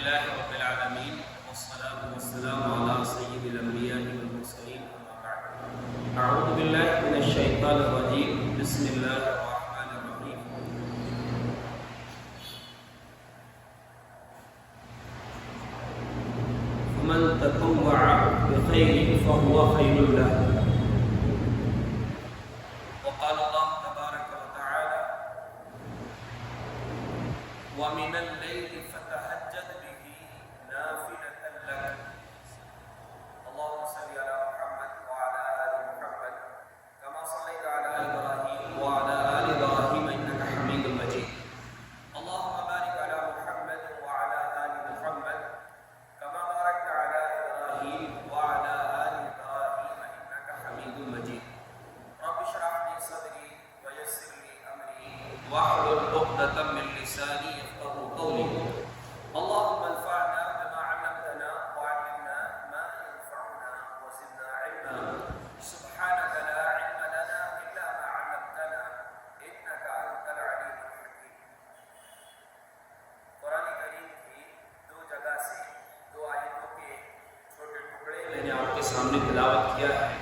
لله رب العالمين والصلاة والسلام على سيد الأنبياء والمرسلين أما بعد أعوذ بالله من الشيطان الرجيم بسم الله الرحمن الرحيم ومن تطوع بخير فهو خير له وقال الله تبارك وتعالى ومن الليل فتهجد به نافلة لك اللهم صل على محمد وعلى آل محمد كما صليت على إبراهيم وعلى آل إبراهيم إنك حميد مجيد اللهم بارك على محمد وعلى آل محمد كما باركت على إبراهيم وعلى آل إبراهيم إنك حميد مجيد رب اشرح لي صدري ويسر لي أمري واحلل عقدة من لساني يفقهوا قولي اللهم انفعنا بما علمتنا وعلمنا ما ينفعنا وزدنا علما سبحانك لا علم لنا إلا ما علمتنا إنك أنت العليم الحكيم قرآن کریم کی دو جگہ سے دو آیتوں کے چھوٹے ٹکڑے میں نے آپ کے سامنے تلاوت کیا ہے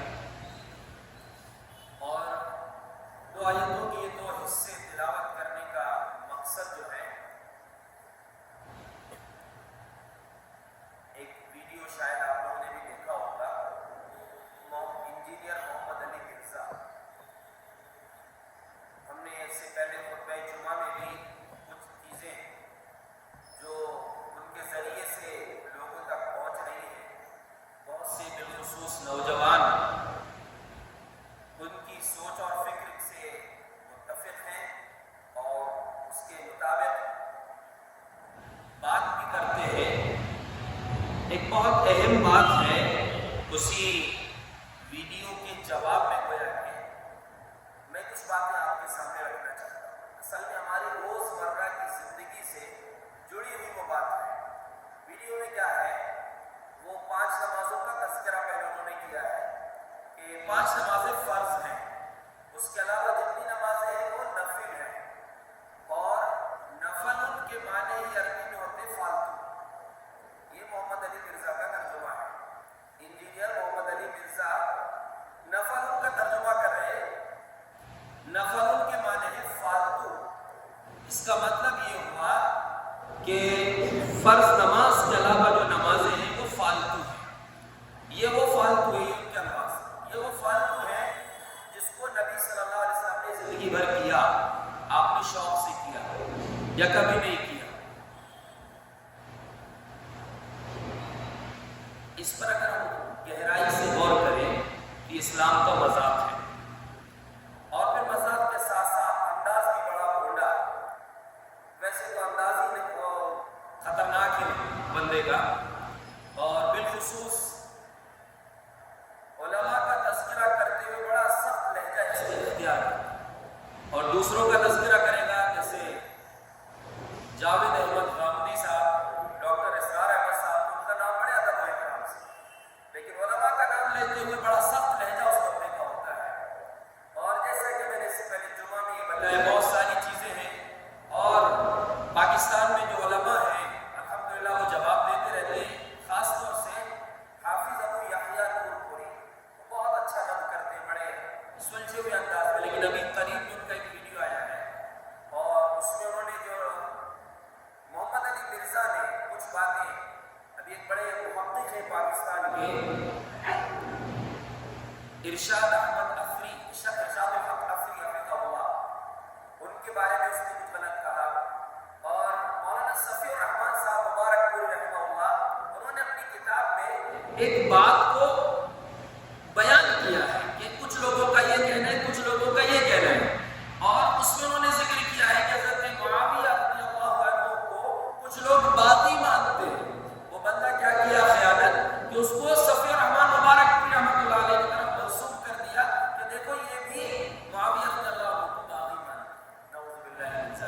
اور دو آیتوں کے یہ دو حصے تلاوت کرنے کا مقصد جو ہے ایک ویڈیو شاید آپ لوگوں نے بھی دیکھا ہوگا انجینئر محمد علی مرزا ہم نے اس سے پہلے خطبہ جمعہ میں بھی کچھ چیزیں جو ان کے ذریعے سے لوگوں تک پہنچ رہی ہیں بہت سے بالخصوص نوجوان ان کی سوچ اور فکر سے متفق ہیں اور اس کے مطابق بات بھی کرتے ہیں ایک بہت اہم بات ہے اسی ویڈیو کے جواب میں گویا کہ میں کچھ باتیں آپ کے سامنے رکھنا چاہتا ہوں اصل میں ہماری روزمرہ کی زندگی سے جڑی ہوئی وہ بات ہے ویڈیو میں کیا ہے وہ 5 نمازوں کا تذکرہ پہلے انہوں نے کیا ہے کہ 5 نمازیں فرض ہیں اس کے علاوہ جتنی نمازیں ہیں وہ نفل ہیں اور نفل ان کے معنی ہی عربی میں ہوتے فالتو یہ محمد علی مرزا کا ترجمہ ہے انجینئر محمد علی مرزا نفل ان کا ترجمہ کر رہے ہیں نفل ان کے معنی ہے فالتو اس کا مطلب یہ ہوا کہ فرض نماز کے علاوہ جو نمازیں ہیں وہ فالتو ہیں یہ وہ فالتو ہے ان کے الفاظ یہ وہ فالتو ہے جس کو نبی صلی اللہ علیہ وسلم نے زندگی بھر کیا آپ نے شوق سے کیا یا کبھی نہیں کیا اس پر اگر ہم گہرائی سے غور کریں کہ اسلام کا مذاق ہے اور پھر مذاق کے ساتھ ساتھ انداز بھی بڑا بھونڈا ویسے تو انداز ہی میں خطرناک ہے بندے کا اور بالخصوص علماء کا تذکرہ کرتے ہوئے بڑا سخت لہجہ اس نے اختیار کیا اور دوسروں کا تذکرہ کرے گا جیسے جاوید احمد غامدی صاحب ڈاکٹر اسرار احمد صاحب ان کا نام بڑے ادب و احترام سے لیکن علماء کا نام لیتے ہوئے بڑا سخت لہجہ اس بندے کا ہوتا ہے اور جیسا کہ میں نے اس سے پہلے جمعہ میں یہ بتایا بہت ساری چیزیں ہیں اور پاکستان میں جو علماء ہیں الحمدللہ وہ جواب دیتے رہتے ہیں خاص طور سے حافظ ابو یحییٰ نور پوری بہت اچھا رد کرتے ہیں بڑے سلجھے ہوئے انداز میں لیکن ابھی قریب میں ان کا ایک ویڈیو آیا ہے اور اس میں انہوں نے جو محمد علی مرزا نے کچھ باتیں ابھی ایک بڑے محقق ہیں پاکستان کے ارشاد احمد افری ارشاد الحق افری حفظہ اللہ ان کے بارے میں اس نے کچھ غلط کہا اور مولانا صفی الرحمان صاحب مبارک پوری رحمہ اللہ انہوں نے اپنی کتاب میں ایک بات کو بیان کیا ہے کہ کچھ لوگوں کا یہ کہنا ہے کچھ لوگوں کا یہ کہنا ہے اور اس میں انہوں نے ذکر کیا ہے کہ حضرت معاویہ رضی اللہ عنہ کو کچھ لوگ باطی مانتے ہیں وہ بندہ کیا کیا خیانت کہ اس کو صفی الرحمان مبارک پوری رحمۃ اللہ علیہ کی طرف منسوب کر دیا کہ دیکھو یہ بھی معاویہ رضی اللہ عنہ کو باغی مانتے نعوذ باللہ من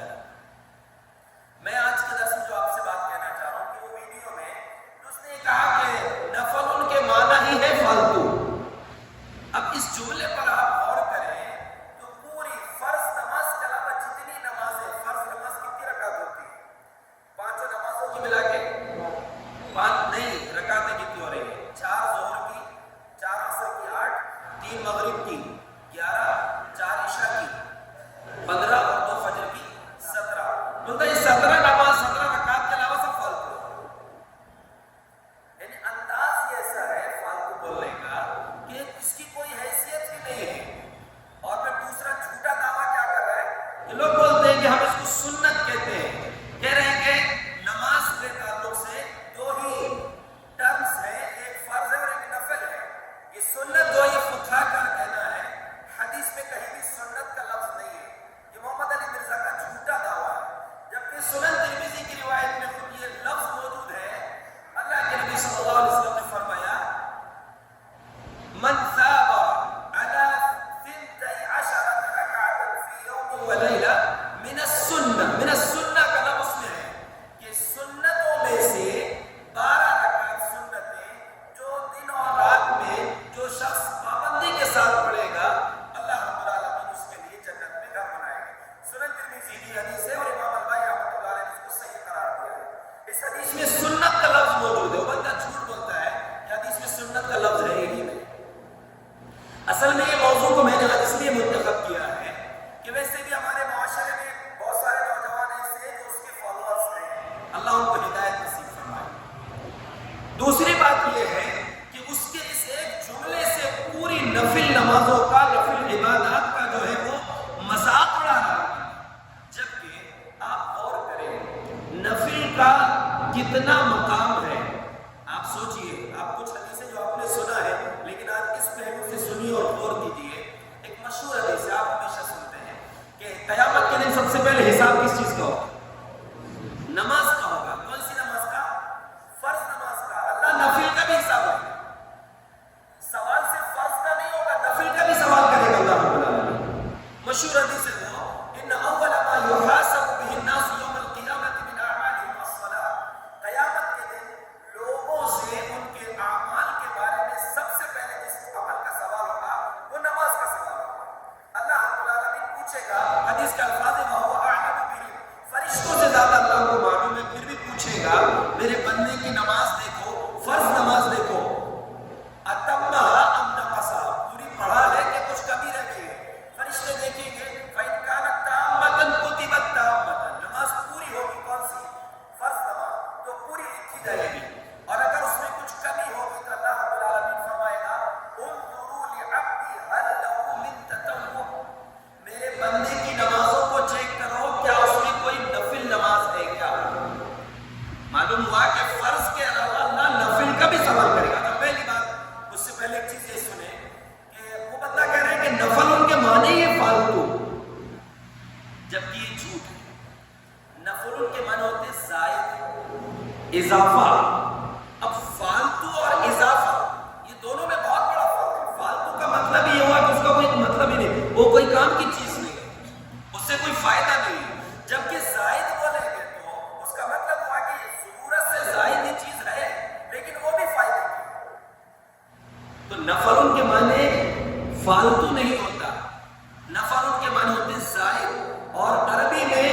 کا کتنا مقام ہے. آپ سوچئے, آپ کچھ حدیثیں جو آپ نے سنا ہے لیکن آج اس پہلو سے سنیے اور غور کیجیے. ایک مشہور حدیث ہے, آپ ہمیشہ سنتے ہیں کہ قیامت کے دن سب سے پہلے حساب کس چیز کا ہوگا؟ نماز کا ہوگا. کون سی نماز کا؟ فرض نماز کا. اللہ نفل کا بھی حساب ہوگا. سوال صرف فرض کا نہیں ہوگا, نفل کا بھی سوال کرے گا اللہ رب العالمین. مشہور حدیث ہے وہ, ان اول ما یحاسب به الناس یوم القیامت من اعمالهم الصلاۃ. قیامت کے دن لوگوں سے ان کے اعمال کے بارے میں سب سے پہلے جس عمل کا سوال ہوگا وہ نماز کا سوال ہوگا. اللہ رب العالمین پوچھے گا, حدیث کا الفاظ ہے وهو اعلم بهم, فرشتوں سے زیادہ اللہ کو معلوم ہے, پھر بھی پوچھے گا میرے بندے کی نماز دیکھو, فرض نماز دیکھو, اتمہا ام نقصا, پوری پڑھا ہے کہ کچھ کمی رہ گئی ہے. فرشتے دیکھیں گے فإن كانت تامة كتبت تامة, نماز پوری ہوگی, کون سی؟ فرض نماز, تو پوری لکھی جائے گی. اور اگر اس میں کچھ کمی ہوگی تو اللہ رب العالمین فرمائے گا انظروا لعبدی هل له من تطوع, میرے بندے کی نمازوں کو چیک کرو کیا اس میں کوئی نفل نماز ہے کیا. معلوم ہوا کہ فرض کے علاوہ اللہ نفل کا بھی سوال کرے گا. تو پہلی بات, اس سے پہلے ایک چیز یہ سنیں کہ وہ بندہ کہہ رہے ہیں کہ نفل ان کے معنی یہ فالتو, جبکہ یہ جھوٹ ہے. نفل ان کے معنی ہوتے زائد, اضافہ. اب فالتو اور اضافہ یہ دونوں میں بہت بڑا فرق ہے. فالتو کا مطلب یہ ہوا کہ اس کا کوئی مطلب ہی نہیں, وہ کوئی کام کی چیز نہیں ہے, اس سے کوئی فائدہ نہیں. جبکہ زائد بولیں گے تو اس کا مطلب ہوا کہ ضرورت سے زائد یہ چیز ہے لیکن وہ بھی فائدہ کی. تو نفل ان کے معنی فالتو نہیں ہوتا, نفل ان کے معنی ہوتے زائد. اور عربی میں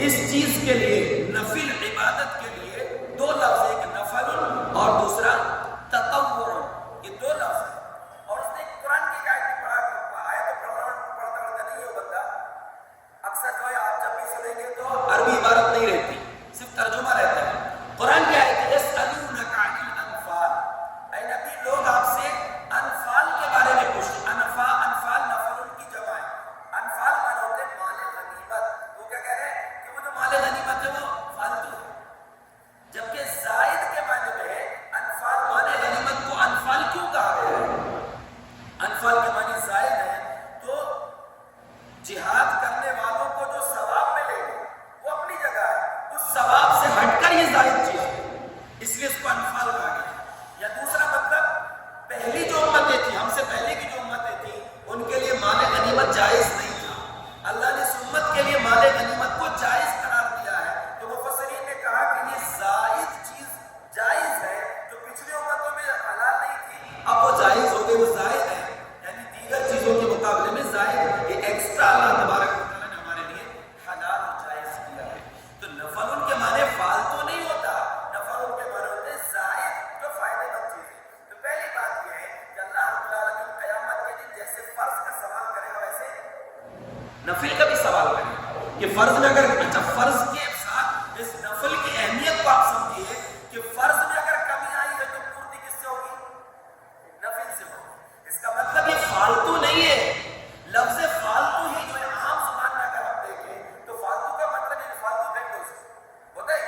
اس چیز کے لیے, نفل عبادت کے لیے دو لفظ, ایک نفل اور دوسرا تطوع, یہ دو لفظ ہیں. اور اس نے قرآن کی آیت بھی پڑھا, آیت پڑھتا نہیں ہے وہ بندہ. اکثر جو ہے آپ جب بھی سنیں گے تو عربی عبارت نہیں رہتی, صرف ترجمہ رہتا ہے. قرآن کی آیت ہے یسألونک عن الانفال, اے نبی لوگ آپ سے انفال کے بارے میں پوچھتے. انفال نفل ان کی جمع ہے. انفال مانے ہوتے ہیں مال غنیمت. وہ کیا کہہ رہے ہیں کہ وہ جو مال غنیمت ہے وہ فالتو ہے. جبکہ زائد کے معنی میں انفال مال غنیمت کو انفال کیوں کہا گیا ہے؟ انفال کے معنی زائد ہے, تو جہاد کرنے والوں کو جو ثواب ملے گا وہ اپنی جگہ ہے, اس ثواب سے ہٹ کر یہ زائد چیز ہے, اس لیے اس کو انفال کہا گیا. یا دوسرا مطلب, پہلی جو امتیں تھیں, ہم سے پہلے کی جو امتیں تھیں, ان کے لیے مال غنیمت جائز نہیں تھا. اللہ نے اس امت کے لیے مال غنیمت کو جائز قرار دیا ہے. تو مفسرین نے کہا کہ یہ زائد چیز جائز ہے, جو پچھلی امتوں میں حلال نہیں تھی اب وہ جائز ہو گئی, وہ زائد ہے. یعنی دیگر چیزوں کے مقابلے میں زائد, یہ ایکسٹرا اللہ تبارک و تعالیٰ نے ہمارے لیے حلال اور جائز کیا ہے. تو نفل ان کے معنی فالتو نہیں ہوتا, نفل ان کے معنی ہوتے زائد, جو فائدے مند چیز ہے. تو پہلی بات یہ ہے کہ اللہ رب العالمین قیامت کے دن جیسے فرض کا سوال کرے گا ویسے نفل کا بھی سوال کرے گا. کہ فرض میں اگر, اچھا فرض کے ساتھ اس نفل کی اہمیت کو آپ سمجھیے کہ فرض میں اگر کمی آئی ہے تو پورتی کس سے ہوگی؟ نفل سے ہوگی. اس کا مطلب یہ فالتو نہیں ہے. لفظ فالتو ہی جو ہے عام زبان میں اگر ہم دیکھیں تو فالتو کا مطلب ہے فالتو پھینک دو, ہوتا ہے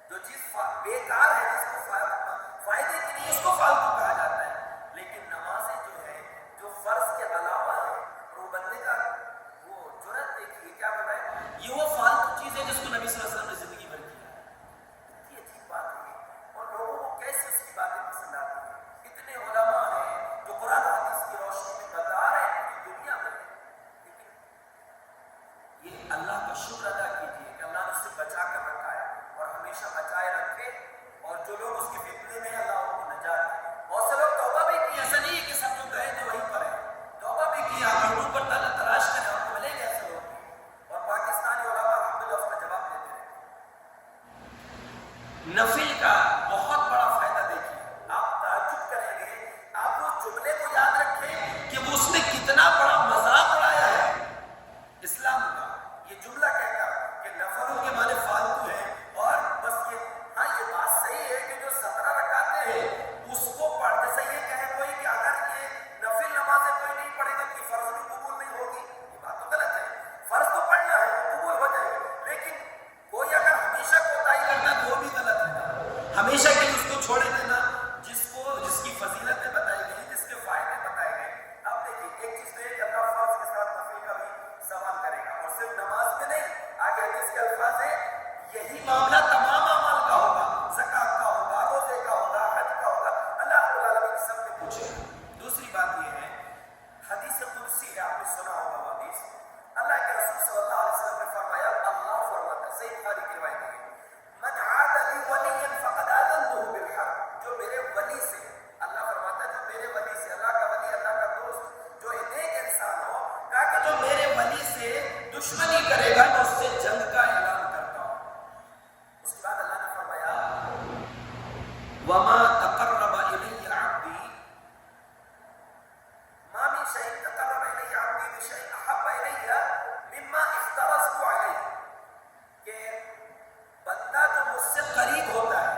جو چیز بیکار ہے, جس کو فائدے کے لیے, اس کو فالتو کہا جاتا ہے. لیکن نمازیں جو ہے جو فرض کے علاوہ ہے, وہ بندے کا وہ جرأت دیکھیے کیا بتائے, یہ وہ فالتو چیز ہے جس کو نبی صلی اللہ علیہ وسلم نے زندگی بھر کیا. یہ عجیب بات ہے, اور لوگوں کو کیسے اس کی باتیں پسند آتی ہیں. اتنے علماء ہیں جو قرآن و حدیث کی روشنی میں بتا رہے ہیں پوری دنیا میں, لیکن یہ اللہ کا شکر ادا کیجیے کہ اللہ نے اس سے بچا کر رکھا ہے اور ہمیشہ بچائے رکھے. اور جو لوگ اس کے فتنے میں, اللہ ان کو نجات دے. بہت سے لوگ توبہ بھی کی, ایسا نہیں ہے کہ سب جو گئے تھے وہیں پر ہیں, توبہ بھی کیا, یوٹیوب پر تلاش کریں, آپ کو ملیں گے ایسے لوگ. اور پاکستانی علماء الحمدللہ اس کا جواب دیتے رہے. نفل کا بہت بڑا فائدہ دیکھیے, آپ تعجب کریں گے. آپ اس جملے کو یاد رکھیں کہ وہ اس نے کتنا بڑا مذاق اڑایا ہے اسلام کا. یہ جملہ کہہ کر کہ نفل کے معنی فالتو ہے, اور بس یہ, ہاں یہ بات صحیح ہے کہ جو 17 رکعتیں ہیں اس کو پڑھ, جیسے یہ کہے کوئی کہ اگر یہ نفل نمازیں کوئی نہیں پڑھے گا کہ فرض بھی قبول نہیں ہوگی, یہ بات تو غلط ہے. فرض تو پڑھنا ہے, وہ قبول ہو جائے گا. لیکن کوئی اگر ہمیشہ کوتاہی کرتا ہے ہمیشہ کے لیے اس کو چھوڑے دینا جس کی فضیلتیں بتائی گئی، جس کے فائدے بتائے گئے. اب دیکھیے ایک چیز تو ہے کہ اللہ فرض کے ساتھ نفل کا بھی سوال کرے گا، اور صرف نماز میں نہیں، آگے حدیث کے الفاظ ہیں یہی معاملہ تمام اعمال کا ہوگا، زکات کا ہوگا، روزے کا ہوگا، حج کا ہوگا، اللہ رب العالمین سب سے پوچھے گا. دوسری بات یہ ہے، حدیث قدسی ہے، آپ نے سنا ہوگا وہ حدیث. اللہ کے رسول صلی اللہ علیہ وسلم نے فرمایا، اللہ فرماتا ہے، صحیح بخاری کی روایت ہے، من عاد لی ولیا فقد آذنته بالحرب، جو میرے ولی سے، اللہ فرماتا ہے جو میرے ولی سے، اللہ کا ولی، اللہ کا دوست، جو نیک انسان ہو، کہا کہ جو میرے ولی سے دشمنی کرے گا میں اس سے جنگ کا اعلان کرتا ہوں. اس کے بعد اللہ نے فرمایا وما تقرب الی عبدی ما من شيء تقرب الی عبدی بشيء احب الی مما افترضت علیہ، کہ بندہ جو مجھ سے قریب ہوتا ہے،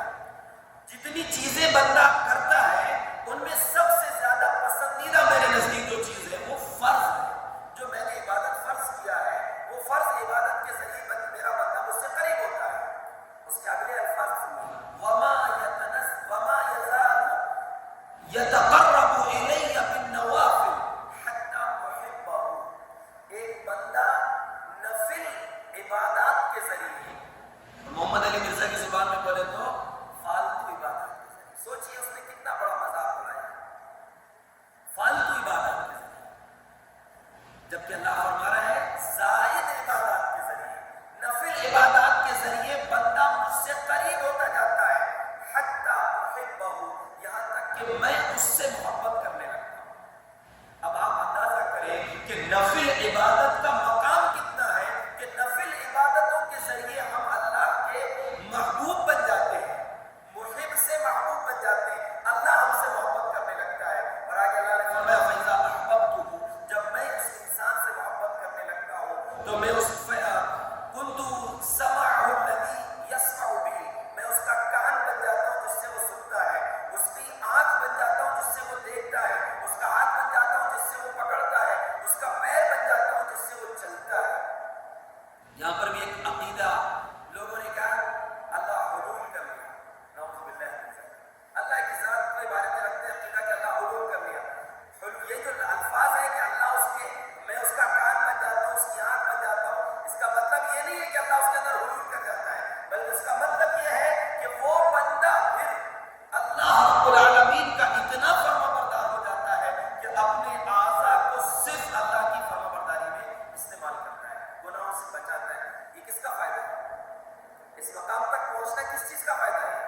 جتنی چیزیں بندہ کرتا ہے ان میں سب سے زیادہ پسندیدہ میرے نزدیک جو چیز ہے وہ فرض ہے. جو میں نے عبادت فرض کیا ہے، وہ فرض عبادت کے ذریعے میرا بندہ مجھ سے قریب ہوتا ہے. اس کے اگلے الفاظ سنیے، وما یزال یتقرب الی بالنوافل حتی احبہ. ایک بندہ نفل عبادات کے ذریعے، محمد علی مرزا کی زبان میں بولے تو فالتو عبادات کے ذریعے، سوچئے اس نے کتنا بڑا مذاق بنایا، فالتو عبادات کے ذریعے، جبکہ اللہ فرما رہا ہے زائد عبادات کے ذریعے، نفل عبادات کے ذریعے بندہ مجھ سے قریب ہوتا جاتا ہے، حتی احبہ، یہاں تک کہ میں اس سے محبت کرنے لگتا ہوں. اب آپ اندازہ کریں کہ نفل عبادت کا مقام کتنا ہے کہ نفل عبادتوں کے ذریعے ہم اللہ کے محبوب بن جاتے ہیں، محب سے محبوب بن جاتے ہیں، اللہ ہم سے محبت کرنے لگتا ہے. اور آگے اللہ نے فرمایا فَإِذَا أَحْبَبْتُهُ، جب میں اس انسان سے محبت کرنے لگتا ہوں تو میں اس كنت سمعه الذي يسمع به، میں اس کا کان بن جاتا ہوں جس سے وہ سنتا ہے، اس کی آنکھ بن جاتا ہوں جس سے وہ دیکھتا ہے، اس کا ہاتھ بن جاتا ہوں جس سے وہ پکڑتا ہے، اس کا پیر بن جاتا ہوں جس سے وہ چلتا ہے. یہاں پر بھی ایک عقیدہ لوگوں نے کہا اللہ حلول کر لیا، نعوذ باللہ من ذلک، اللہ کی ذات کے بارے میں رکھتے ہیں عقیدہ کہ اللہ حلول کر لیا. یہ جو الفاظ ہے کہ اللہ میں اس کا کان بن جاتا ہوں، اس کی آنکھ بن جاتا ہوں، اس کا مطلب یہ نہیں ہے کہ اللہ اس کے اندر حلول کر جاتا ہے، بلکہ اس کا مطلب یہ ہے کہ وہ بندہ پھر اللہ رب العالمین کا اتنا فرما بردار ہو جاتا ہے کہ اپنے اعضاء کو صرف اللہ کی فرما برداری میں استعمال کرتا ہے، گناہوں سے بچاتا ہے. یہ کس کا فائدہ ہے؟ اس مقام تک پہنچنا کس چیز کا فائدہ ہے؟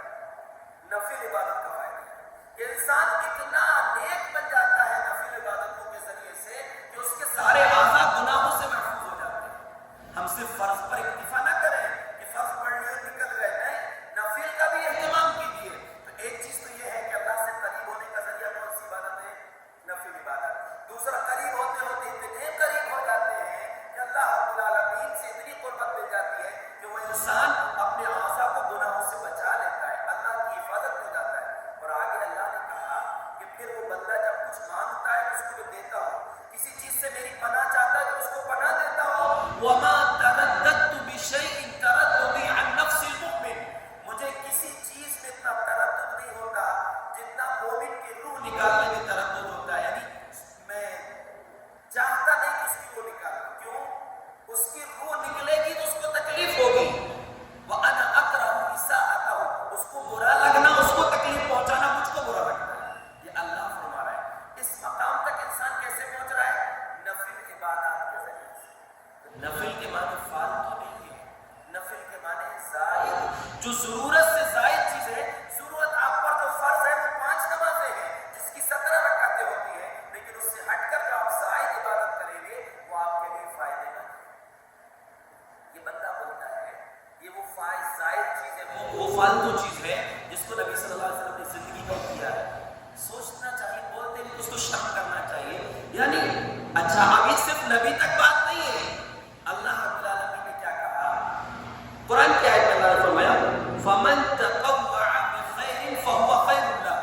نفل عبادت کا فائدہ ہے کہ انسان اتنا نیک بن جاتا ہے نفل عبادتوں کے ذریعے سے کہ اس کے سارے اعضاء گناہوں سے محفوظ ہو جاتے ہیں. ہم صرف فرض پر اکتفا نہ کریں کہ فرض پڑھ لیے نکل گئے، نہیں، نفل کا بھی اہتمام کیجیے. تو ایک چیز تو یہ ہے کہ اللہ سے قریب ہونے کا ذریعہ کون سی عبادت ہے؟ نفل عبادت. دوسرا، قریب ہوتے ہوتے اتنے قریب ہو جاتے ہیں کہ اللہ رب العالمین سے اتنی قربت مل جاتی ہے کہ وہ انسان اپنے اعضاء کو گناہوں سے بچا لیتا ہے، اللہ کی حفاظت ہو جاتا ہے. اور آگے اللہ نے کہا کہ پھر وہ بندہ جب کچھ مانگتا ہے اس کو میں دیتا ہوں، کسی چیز سے میری پناہ چاہتا ہے تو اس کو پناہ دیتا ہوں. وَمَا تَرَدَّدْتُ بِشَيْءٍ تَرَدُّدِي عَن نَفْسِ الْمُؤْمِنِ، مجھے کسی چیز میں اتنا تردد نہیں ہوتا جتنا مومن کی روح نکالنے میں تردد ہوتا ہے. یعنی میں چاہتا نہیں کہ اس کی روح نکالنا، کیوں؟ اس کی روح نکلے گی تو اس کو تکلیف ہوگی. وَأَنَا أَكْرَهُ إِسَاءَتَهُ، اس کو برا لگنا، اس کو تکلیف پہنچانا مجھ کو برا لگتا ہے. یہ اللہ فرما رہا ہے. اس مقام تک انسان کیسے پہنچ رہا ہے؟ نفل عبادات کے ذریعے. نفل کے معنی فالتو نہیں ہے، نفل کے معنی زائد، جو ضرورت سے زائد چیز ہے. ضرورت آپ پر جو فرض ہے وہ 5 نمازیں ہیں جس کی 17 رکعتیں ہوتی ہیں، لیکن اس سے ہٹ کر جو آپ زائد عبادت کریں گے وہ آپ کے لیے فائدے مند ہے. یہ بندہ بولتا ہے یہ وہ زائد چیز ہے، وہ فالتو چیز ہے جس کو نبی صلی اللہ علیہ وسلم نے زندگی کا کیا ہے. سوچنا چاہیے، بولتے نہیں اس کو شرم کرنا چاہیے. یعنی اچھا اب یہ صرف نبی تک بات نہیں ہے، اللہ رب العالمین نے کیا کہا؟ قرآن کی آیت میں اللہ نے فرمایا فَمَن تَطَوَّعَ بِخَيْرٍ فَهُوَ خَيْرٌ لَهُ،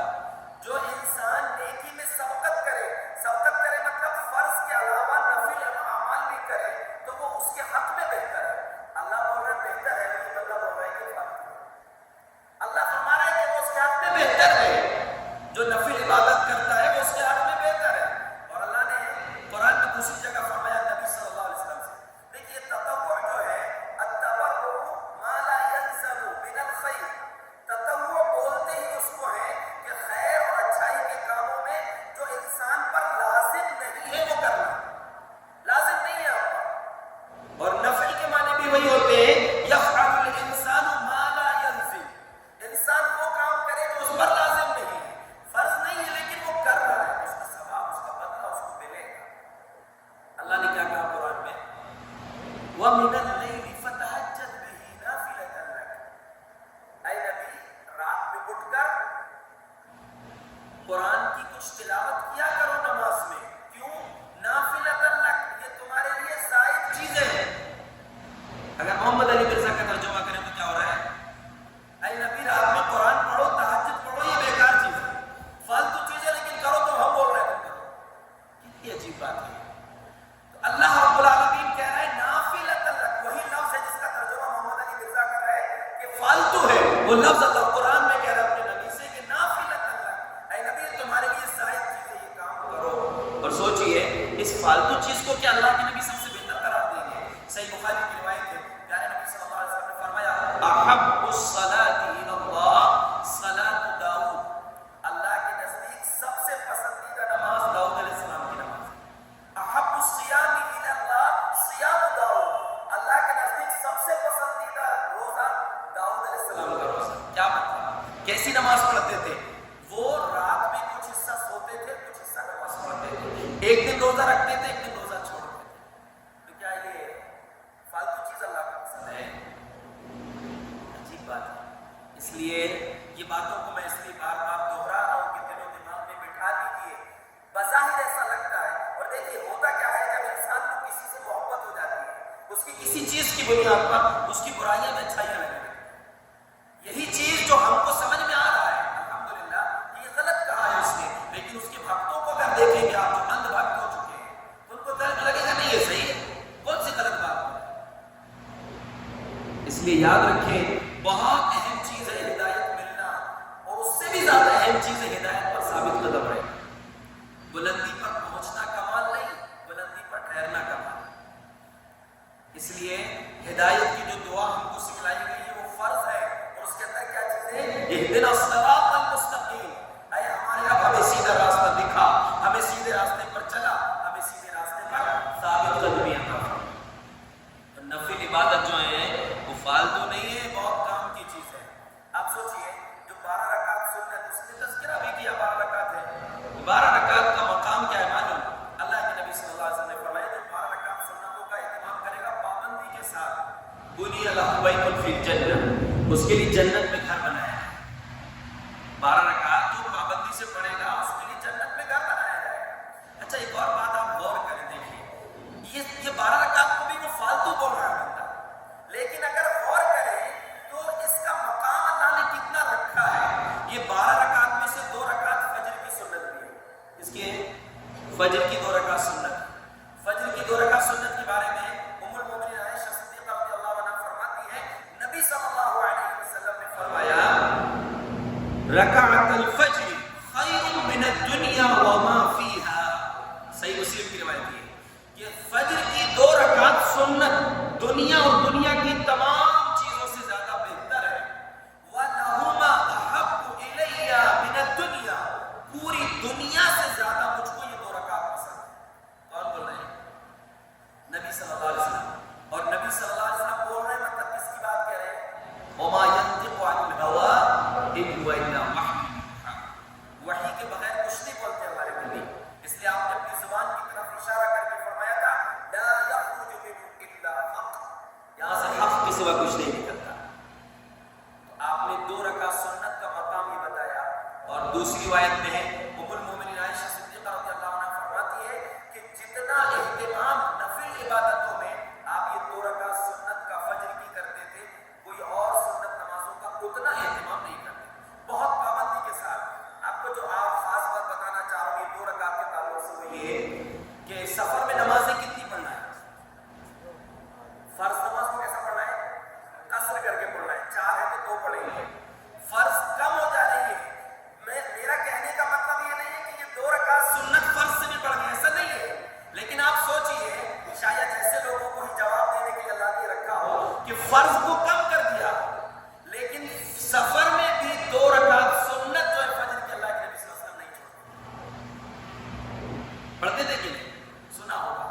جو انسان نیکی میں سبقت کرے مطلب فرض کے علاوہ نفل اعمال بھی کرے تو وہ اس کے حق میں بہتر ہے. اللہ بول رہا ہے بہتر ہے، لیکن اللہ بول رہا ہے کہ فالتو ہے. اللہ فرما رہا ہے کہ وہ فالتو ہے، وہ لفظ اللہ قرآن میں کہہ رہا ہے اپنے نبی سے کہ نافلۃ لک، اے نبی تمہارے لیے زائد چیز ہے، یہ کام کرو۔ اور سوچئے اس فالتو چیز کو کیا اللہ کے نبی سب سے بہتر قرار دیں گے؟ صحیح بخاری کی روایت ہے، پیارے نبی صلی اللہ علیہ وسلم نے فرمایا احب الصلاۃ الی اللہ صلاۃ داؤد، اللہ کے نزدیک سب سے پسندیدہ نماز داؤد علیہ السلام کی نماز ہے۔ احب الصیام الی اللہ صیام داؤد، اللہ کے نزدیک سب سے پسندیدہ روزہ داؤد علیہ السلام کا روزہ۔ کیا مطلب؟ کیسی نماز پڑھتے تھے؟ وہ رات میں کچھ حصہ سوتے تھے، کچھ حصہ نماز پڑھتے تھے، ایک دن روزہ رکھتے تھے، ایک دن روزہ چھوڑتے تھے۔ تو کیا یہ فالتو چیز اللہ کو پسند ہے؟ عجیب بات ہے۔ اس لیے یہ باتوں کو میں اس لیے بار بار دوہرا رہا ہوں کہ دل و دماغ میں بٹھا دیجیے۔ بظاہر ایسا لگتا ہے، اور دیکھیے ہوتا کیا ہے جب انسان کو کسی سے محبت ہو جاتی ہے، اس کی کسی چیز کی بنیاد پر اس کی برائیاں میں اچھائیاں لگنے لگتی ہیں۔ یہی چیز جو ہم کو سمجھ میں آ رہا ہے الحمدللہ یہ غلط کہا ہے اس نے، لیکن اس کے بھکتوں کو اگر دیکھیں گے آپ جو اندھ بھکت ہو چکے ہیں تو ان کو لگے گا نہیں یہ صحیح ہے، کون سی غلط بات ہے۔ اس لیے یاد رکھیں بہت اہم چیز ہے ہدایت ملنا، اور اس سے بھی زیادہ اہم چیز ہے ہدایت پر ثابت قدم رہنا۔ بلندی پر پہنچنا کمال نہیں، بلندی پر ٹھہرنا کمال۔ اس لیے ہدایت کی جو دعا ہم کو سکھلائی گئی ہے وہ فرض ہے، اور اس کے اندر کیا چیز ہے؟ اہدنا الصراط المستقیم، اے ہمارے رب ہمیں سیدھا راستہ دکھا، ہمیں سیدھے راستے پر چلا، ہمیں سیدھے راستے پر ثابت قدمی عطا فرما۔ تو نفل عبادت جو ہے وہ فالتو نہیں ہے، بہت کام کی چیز ہے۔ آپ سوچئے جو 12 رکعت سنت، اس نے تذکرہ بھی کیا 12 رکعت ہے، 12 رکعت کا مقام کیا ہے معلوم؟ اللہ کے نبی صلی اللہ علیہ وسلم نے فرمایا جو 12 رکعت سنتوں کا اہتمام کرے گا پابندی کے ساتھ، بنی لہ بیت فی الجنہ، اس کے لیے جنت میں گھر بنایا ہے۔ 12 رکعت جو پابندی سے پڑھے گا اس کے لیے جنت میں گھر بنایا جائے گا۔ اچھا ایک اور بات آپ غور کریں، دیکھیے یہ 12 رکعت کو بھی وہ فالتو بول رہا ہے بندہ، لیکن اگر غور کریں تو اس کا مقام اللہ نے کتنا رکھا ہے۔ یہ 12 رکعت میں سے 2 رکعت فجر کی سنت بھی ہے، اس کے فجر کی 2 رکعت سنت، فجر کی 2 رکعت سنت کے بارے میں ام المؤمنین عائشہ صدیقہ رضی اللہ عنہا فرماتی ہے نبی صلی اللہ علیہ وسلم نے فرمایا رکعت الفجر خیر من الدنیا وما فیہا، صحیح مسلم کی روایت ہے کہ فجر کی 2 رکعت سنت دنیا اور دنیا کی تمام چیزوں سے زیادہ بہتر ہے۔ وَلَهُمَا أَحَبُّ إِلَيَّ مِنَ الدُّنْيَا، پوری دنیا سے زیادہ مجھ کو یہ 2 رکعت پسند ہے۔ کون بول رہے ہیں؟ نبی صلی اللہ علیہ وسلم، اور نبی صلی اللہ علیہ وسلم بول رہے ہیں مطلب کس کی بات کہہ رہے ہیں؟ وَمَا يَنطِقُ عَنِ الْهَوَىٰ إِنْ هُوَ إِلَّا وَحْيٌ يُوحَىٰ، وحی کے بغیر کچھ نہیں بولتے ہمارے نبی، اس لیے آپ نے اپنی زبان کی طرف اشارہ کر کے فرمایا تھا لا يخرج منه الا حق، یہاں سے حق کے سوا کچھ نہیں نکلتا۔ تو آپ نے 2 رکعت سنت کا مقام ہی بتایا، اور دوسری روایت میں ہے ام المؤمنین عائشہ صدیقہ رضی اللہ عنہا فرماتی ہے کہ جتنا اہتمام نفل عبادتوں میں آپ یہ 2 رکعت سنت کا فجر کی کرتے تھے، کوئی اور سنت نمازوں کا اتنا اہتمام نہیں کرتے، بہت پابندی کے ساتھ۔ آپ کو جو آپ خاص بات بتانا چاہ رہا ہوں یہ 2 رکعت کے تعلق سے وہ یہ ہے کہ سفر میں نمازیں کتنی پڑھنا ہے؟ فرض نماز کو کیسا پڑھنا ہے؟ قصر کر کے پڑھنا ہے، 4 ہے تو 2 پڑھیں گے، فرض کم ہو جائیں گے۔ میرا کہنے کا مطلب یہ نہیں ہے کہ یہ 2 رکعت سنت فرض سے بھی پڑھ گئے، ایسا نہیں ہے، لیکن آپ سوچئے شاید ایسے لوگوں کو ہی جواب دینے کے لیے اللہ نے رکھا ہو کہ فرض کو کم کر دیا، لیکن سفر میں بھی 2 رکعت سنت جو ہے فجر کے اللہ کے نبی صلی اللہ علیہ وسلم نہیں چھوڑتے، پڑھتے تھے کہ نہیں؟ سنا ہوگا۔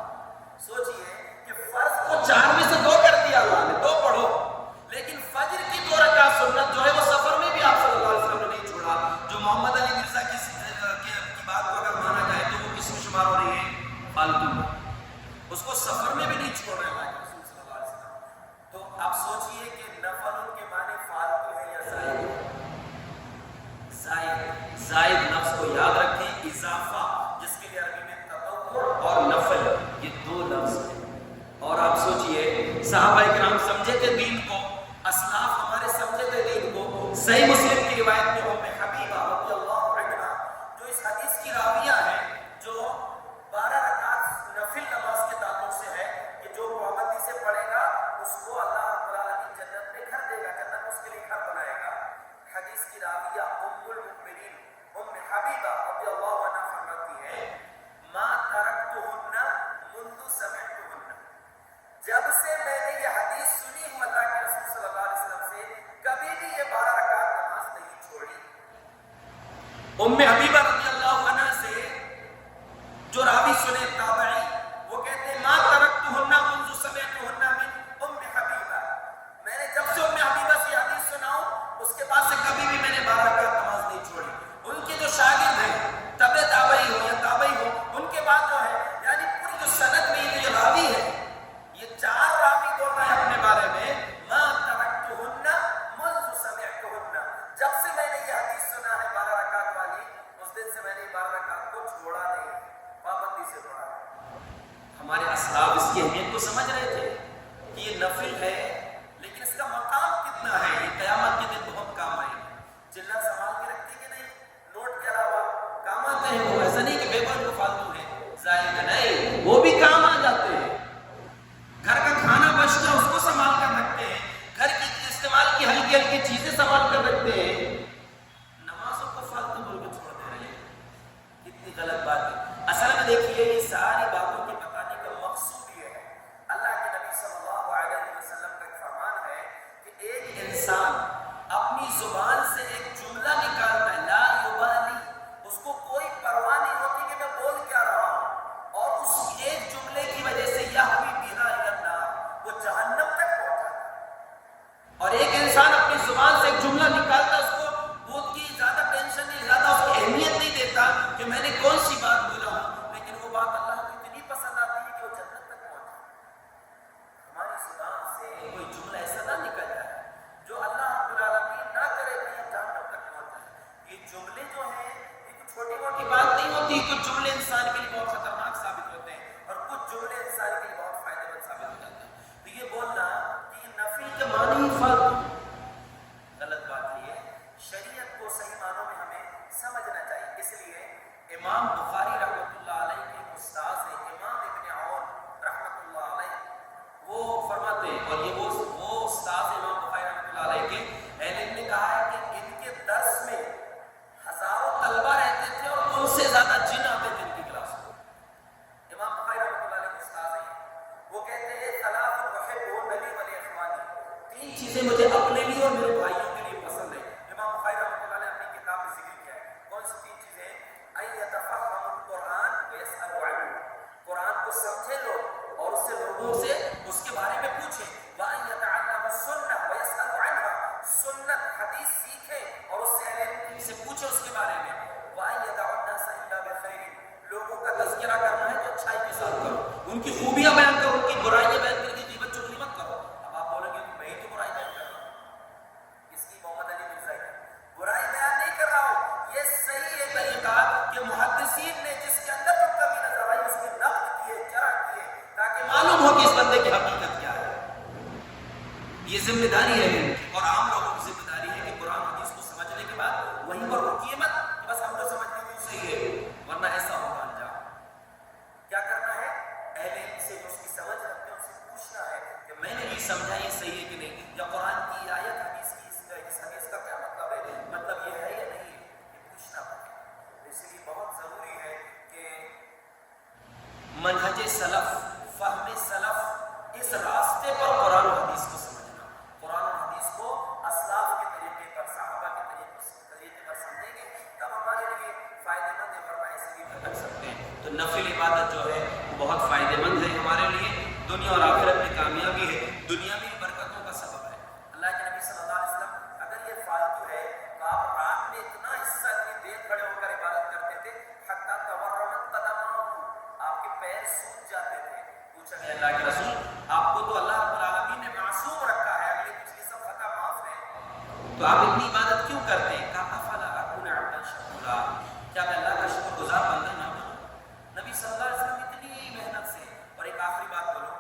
سوچئے کہ فرض کو 4 میں سے 2 کر دیا اللہ نے، 2 پڑھو، لیکن فجر کی 2 رکعت سنت جو ہے وہ سفر میں بھی آپ صلی اللہ علیہ وسلم نے نہیں چھوڑا۔ جو محمد علی مرزا کی بات کو اگر مانا جائے تو وہ کس میں شمار ہو رہی ہے؟ فالتو، اس کو سفر میں بھی نہیں چھوڑ رہے اللہ کے رسول صلی اللہ علیہ وسلم۔ تو آپ سوچئے کہ نفل کے معنی فالتو ہے یا زائد؟ زائد، زائد لفظ کو یاد رکھیں، اضافہ جس کے لیے عربی میں تطوع اور نفل یہ 2 لفظ ہیں۔ اور آپ سوچئے صحابہ کرام سمجھے تھے دین کو، اسلاف ہمارے سمجھے تھے دین کو۔ صحیح مسلم کی روایت میں ام حبیبہ رضی اللہ عنہا جو اس حدیث کی راویہ ہیں، جو 12 رکعت نفل نماز کے تعلق سے ہے کہ جو پابندی سے پڑھے گا اس کو اللہ رب العالمین جنت میں گھر دے گا، جنت اس کے لیے ام حبیبہ رضی اللہ عنہ سے جو راوی سنے تابعی، وہ کہتے ہیں ما ترکتہن منذ سمعتہن من ام حبیبہ، میں نے جب سے ام حبیبہ سے حدیث سنا ہوں اس کے بعد سے کبھی بھی میں نے 12 رکعت نماز نہیں چھوڑی۔ ان کے جو شاگرد ہیں تبع تابعی ہو یا تابعی ہو، ان کے بعد جو ہے یعنی پوری جو سند میں یہ جو راوی ہے، یہ 4 راوی بول رہے ہیں اپنے بارے میں ما ترکتہن منذ سمعتہن، جب سے میں نے یہ حدیث سنا ہے 12 رکعت والی، اس دن سے میں نے 12 رکعت کو چھوڑا نہیں، پابندی سے چھوڑا۔ ہمارے اسلاف اس کی اہمیت کو سمجھ رہے تھے کہ یہ نفل ہے لیکن اس کا مقام کتنا ہے، یہ قیامت کے دن بہت کام آئے گا۔ چلہ سنبھال کے رکھتے کہ نہیں، نوٹ کے علاوہ کام آتے ہیں وہ، ایسا نہیں کہ بے بن کو فالتو ہے ظاہر کا، نہیں وہ بھی کام آ جاتے ہیں۔ گھر کا کھانا بچتا ہے اس کو سنبھال کر رکھتے ہیں، گھر کی استعمال کی ہلکی ہلکی چیزیں سنبھال کر رکھتے ہیں، نمازوں کو فالتو بول کے چھوڑ دے رہے ہیں، کتنی غلط بات ہے۔ اصل میں دیکھیے یہ ساری باتوں کے بتانے کا مقصود یہ ہے، اللہ کے نبی صلی اللہ علیہ وسلم کا ایک فرمان ہے کہ ایک انسان اپنی زبان سے ایک جملہ نکالتا ہے لا یبالی، اس کو کوئی پرواہ نہیں ہوتی کہ میں بول کیا رہا ہوں، اور اس ایک جملے کی وجہ سے یہوی بہا الی النار، وہ جہنم تک پہنچا ہے۔ اور ایک انسان اپنی زبان سے ایک جملہ نکالتا ہے، اس کو وہ کی زیادہ ٹینشن نہیں، زیادہ اس کو اہمیت نہیں دیتا کہ میں نے کون سی بات بولا ہوں، لیکن وہ بات اللہ کو اتنی پسند آتی ہے کہ وہ جنت تک پہنچا۔ ہماری زبان سے کوئی جملہ ایسا نہ نکل جائے جو اللہ رب العالمین نہ کرے کہ ہم جہنم تک پہنچ جائے۔ یہ جملے جو ہیں یہ کوئی چھوٹی موٹی بات نہیں ہوتی، کچھ جملے انسان کے لیے بہت خطرناک ثابت ہوتے ہیں اور کچھ جملے انسان کے لیے بہت فائدہ مند ثابت ہو جاتے ہیں۔ تو یہ بولنا کہ یہ نفی کے معنی ہی فالتو، غلط بات ہے۔ یہ شریعت کو صحیح معنوں میں ہمیں سمجھنا چاہیے۔ اس لیے امام بخاری رحمۃ اللہ علیہ کے استاد ہیں امام ابن عون رحمۃ اللہ علیہ، وہ فرماتے ہیں، اور یہ وہ استاد امام بخاری رحمۃ اللہ علیہ کے اہل علم نے کہا ہے کہ ان کے درس میں ہزاروں طلبہ رہتے تھے اور ان سے زیادہ جن آتے تھے ان کی کلاس میں۔ امام بخاری رحمۃ اللہ علیہ کے استاد ہیں، وہ کہتے ہیں ثلاث احب لی ولاخوانی، 3 چیزیں مجھے اپنے لیے اور میرے بھائیوں کے لیے پسند ہیں۔ امام بخاری رحمۃ اللہ علیہ نے اپنی کتاب میں ذکر کیا ہے، کون سی 3 چیزیں ہیں؟ ان یتفهم القرآن ویسأل عنہ، قرآن کو سمجھے لوگ اور اس سے لوگوں سے اس کے بارے میں پوچھیں، وان یتعلم السنہ ویسأل عنہ، سنت حدیث سیکھیں اور اس سے علم سے پوچھیں اس کے بارے میں، وان یدع الناس الا بخیر، لوگوں کا تذکرہ کرنا ہے تو اچھائی کے ساتھ کرو، ان کی خوبیاں بیان کرو، ان کی برائیاں بیان کرنے کی غیبت چغلی مت کرو۔ اب آپ بولیں گے کہ میں ہی تو برائی بیان کر رہا ہوں، اس کی محمد علی مرزا ہے، برائی بیان نہیں کر رہا ہوں، یہ صحیح ہے طریقہ کہ محدثین نے جس کے اندر جو کمی نظر آئی اس کے نقد کیے، جرح کیے، تاکہ معلوم ہو کہ اس بندے کی حقیقت کیا ہے۔ یہ ذمہ داری ہے اور عام لوگوں کی ذمہ داری ہے کہ قرآن حدیث کو سمجھنے کے بعد وہیں پر رکیے مت کہ بس ہم تو سمجھنے کو صحیح ہے، ورنہ ایسا ہوگا انجام۔ کیا کرنا ہے؟ اہل علم سے جو اس کی سمجھ رکھتے ہیں ان سے پوچھنا ہے کہ میں نے یہ سمجھا یہ صحیح ہے کہ نہیں، یا قرآن کی آیت حدیث کی اس حدیث کا کیا مطلب ہے، مطلب یہ ہے یا نہیں ہے، یہ پوچھنا پڑتا ہے۔ اس لیے بہت ضروری ہے کہ منہج سلف، فہم سلف، اس راستے پر قرآن و حدیث کو سمجھنا، قرآن و حدیث کو اسلاف کے طریقے پر، صحابہ کے طریقے پر سمجھیں گے تب ہمارے لیے فائدہ مند ہے، ورنہ ایسے بھی بھٹک سکتے ہیں۔ تو نفل عبادت جو ہے وہ بہت فائدہ مند ہے ہمارے لیے، دنیا اور آخرت میں کامیابی ہے، دنیا میں برکتوں کا سبب ہے۔ اللہ کے نبی صلی اللہ علیہ وسلم اگر یہ فالتو ہے تو آپ رات میں اتنا حصہ اتنی دیر کھڑے ہو کر عبادت کرتے تھے حتی تورمت قدماہ، آپ کے پیر سوج جاتے تھے۔ پوچھا گیا اللہ کے رسول آپ کو تو اللہ رب العالمین نے معصوم رکھا ہے، اگلے پچھلی سب خطا معاف ہے، تو آپ اتنی عبادت کیوں کرتے ہیں؟ کہا افلا اکون عبدا شکورا، کیا میں اللہ کا شکر گزار بندہ نہ بنوں؟ نبی صلی اللہ علیہ وسلم اتنی محنت سے۔ اور ایک آخری بات بولو،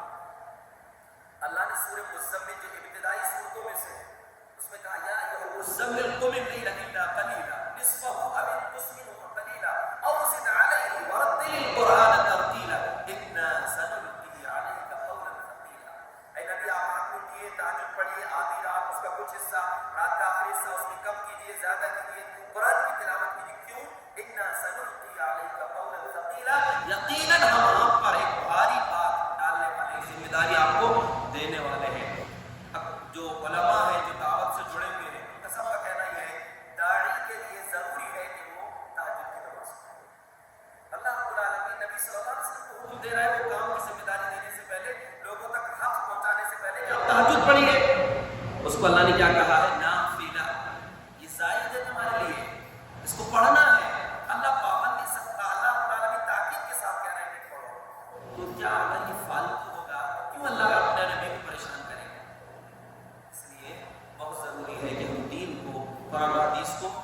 اللہ نے سورہ مزمل جو ابتدائی سورتوں میں سے اس میں کہا یا ایھا المزمل قم اللیل الا قلیلا نصفہ او انقص منہ قلیلا او زد علیہ ورتل القرآن ترتیلا انا سنلقی علیک قولا ثقیلا۔ اے نبی آپ رات کو کیے، تہجد پڑھیے، آدھی رات اس کا کچھ حصہ، رات کا آخری حصہ اس میں کم کیجیے، زیادہ کیجیے، قرآن کی تلاوت کیجیے۔ کیوں؟ انا سنلقی علیک قولا ثقیلا، یقیناً ہم آپ پر ایک بھاری بات ڈالنے والے، ذمہ داری آپ کو دینے والے ہیں۔ جو علماء ہیں جو دعوت سے جڑے ہوئے ہیں ان کا سب کا کہنا یہ ہے داعی کے لیے ضروری ہے کہ وہ تہجد پڑھیے، اس کو اللہ نے کیا کہا ہے؟ نافلہ، یہ زائد ہے تمہارے لیے، اس کو پڑھنا ہے۔ اللہ پابندی سکتا، اللہ تعالیٰ کی تاکید کے ساتھ کہہ رہے ہیں کہ پڑھو، تو کیا اگر یہ فالتو ہوگا کیوں اللہ اپنے نبی کو پریشان کرے گا؟ اس لیے بہت ضروری ہے کہ ہم دین کو، قرآن و حدیث کو